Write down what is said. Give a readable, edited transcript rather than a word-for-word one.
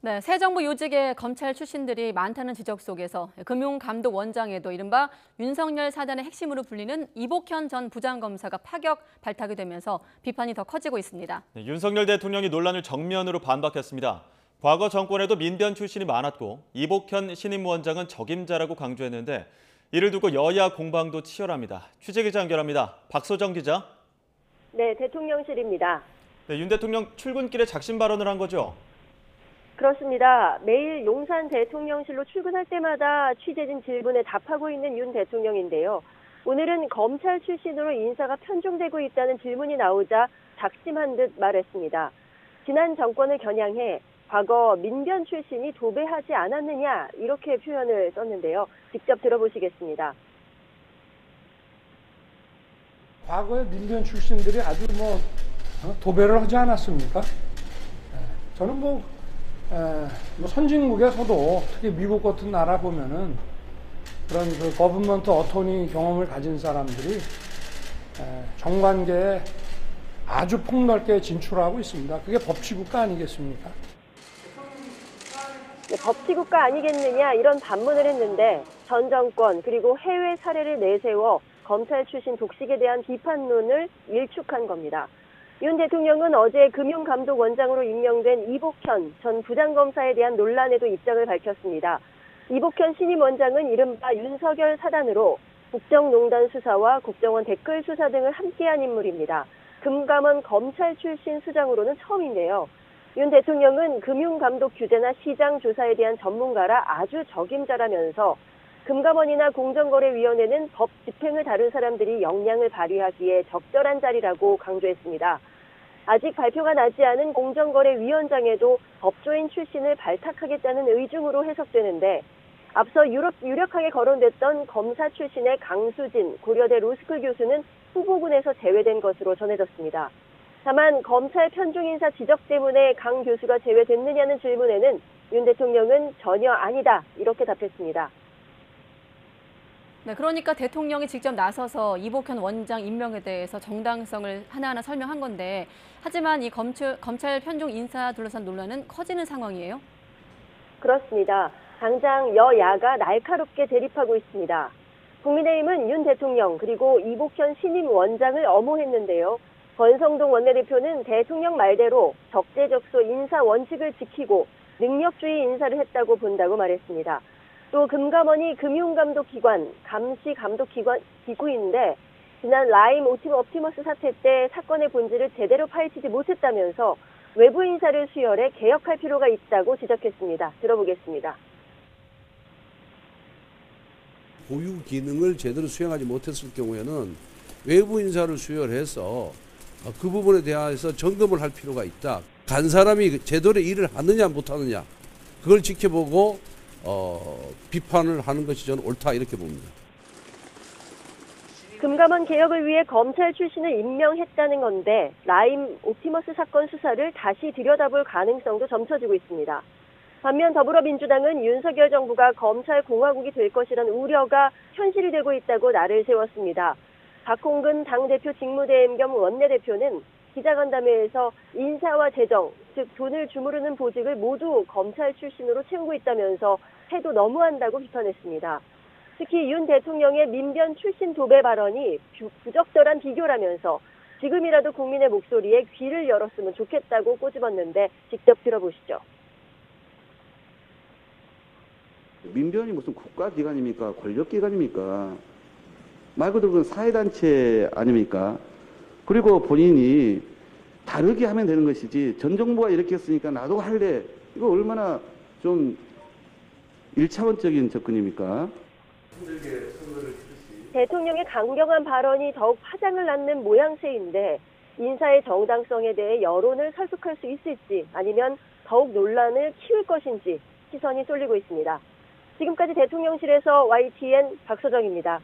네, 새 정부 요직의 검찰 출신들이 많다는 지적 속에서 금융감독원장에도 이른바 윤석열 사단의 핵심으로 불리는 이복현 전 부장검사가 파격 발탁이 되면서 비판이 더 커지고 있습니다. 네, 윤석열 대통령이 논란을 정면으로 반박했습니다. 과거 정권에도 민변 출신이 많았고 이복현 신임 원장은 적임자라고 강조했는데 이를 두고 여야 공방도 치열합니다. 취재기자 연결합니다. 박소정 기자. 네, 대통령실입니다. 네, 윤 대통령 출근길에 작심 발언을 한 거죠? 그렇습니다. 매일 용산 대통령실로 출근할 때마다 취재진 질문에 답하고 있는 윤 대통령인데요. 오늘은 검찰 출신으로 인사가 편중되고 있다는 질문이 나오자 작심한 듯 말했습니다. 지난 정권을 겨냥해 과거 민변 출신이 도배하지 않았느냐 이렇게 표현을 썼는데요. 직접 들어보시겠습니다. 과거에 민변 출신들이 아주 도배를 하지 않았습니까? 저는 선진국에서도 특히 미국 같은 나라 보면은 그런 거버먼트 어토니 경험을 가진 사람들이 정관계에 아주 폭넓게 진출하고 있습니다. 그게 법치국가 아니겠습니까? 네, 법치국가 아니겠느냐 이런 반문을 했는데 전 정권 그리고 해외 사례를 내세워 검찰 출신 독식에 대한 비판론을 일축한 겁니다. 윤 대통령은 어제 금융감독원장으로 임명된 이복현 전 부장검사에 대한 논란에도 입장을 밝혔습니다. 이복현 신임 원장은 이른바 윤석열 사단으로 국정농단 수사와 국정원 댓글 수사 등을 함께한 인물입니다. 금감원 검찰 출신 수장으로는 처음인데요. 윤 대통령은 금융감독 규제나 시장 조사에 대한 전문가라 아주 적임자라면서 금감원이나 공정거래위원회는 법 집행을 다룬 사람들이 역량을 발휘하기에 적절한 자리라고 강조했습니다. 아직 발표가 나지 않은 공정거래위원장에도 법조인 출신을 발탁하겠다는 의중으로 해석되는데 앞서 유력하게 거론됐던 검사 출신의 강수진 고려대 로스쿨 교수는 후보군에서 제외된 것으로 전해졌습니다. 다만 검찰 편중 인사 지적 때문에 강 교수가 제외됐느냐는 질문에는 윤 대통령은 전혀 아니다 이렇게 답했습니다. 네, 그러니까 대통령이 직접 나서서 이복현 원장 임명에 대해서 정당성을 하나하나 설명한 건데 하지만 이 검찰 편중 인사 둘러싼 논란은 커지는 상황이에요? 그렇습니다. 당장 여야가 날카롭게 대립하고 있습니다. 국민의힘은 윤 대통령 그리고 이복현 신임 원장을 엄호했는데요. 권성동 원내대표는 대통령 말대로 적재적소 인사 원칙을 지키고 능력주의 인사를 했다고 본다고 말했습니다. 또 금감원이 금융감독기관, 감시감독기구인데 지난 라임 옵티머스 사태 때 사건의 본질을 제대로 파헤치지 못했다면서 외부 인사를 수혈해 개혁할 필요가 있다고 지적했습니다. 들어보겠습니다. 고유 기능을 제대로 수행하지 못했을 경우에는 외부 인사를 수혈해서 그 부분에 대해서 점검을 할 필요가 있다. 간 사람이 제대로 일을 하느냐 못하느냐 그걸 지켜보고 비판을 하는 것이 저는 옳다 이렇게 봅니다. 금감원 개혁을 위해 검찰 출신을 임명했다는 건데 라임 옵티머스 사건 수사를 다시 들여다볼 가능성도 점쳐지고 있습니다. 반면 더불어민주당은 윤석열 정부가 검찰 공화국이 될 것이란 우려가 현실이 되고 있다고 날을 세웠습니다. 박홍근 당대표 직무대행 겸 원내대표는 기자간담회에서 인사와 재정, 즉 돈을 주무르는 보직을 모두 검찰 출신으로 채우고 있다면서 해도 너무한다고 비판했습니다. 특히 윤 대통령의 민변 출신 도배 발언이 부적절한 비교라면서 지금이라도 국민의 목소리에 귀를 열었으면 좋겠다고 꼬집었는데 직접 들어보시죠. 민변이 무슨 국가기관입니까? 권력기관입니까? 말 그대로 그건 사회단체 아닙니까? 그리고 본인이 다르게 하면 되는 것이지 전 정부가 이렇게 했으니까 나도 할래. 이거 얼마나 좀 1차원적인 접근입니까? 대통령의 강경한 발언이 더욱 파장을 낳는 모양새인데 인사의 정당성에 대해 여론을 설득할 수 있을지 아니면 더욱 논란을 키울 것인지 시선이 쏠리고 있습니다. 지금까지 대통령실에서 YTN 박소정입니다.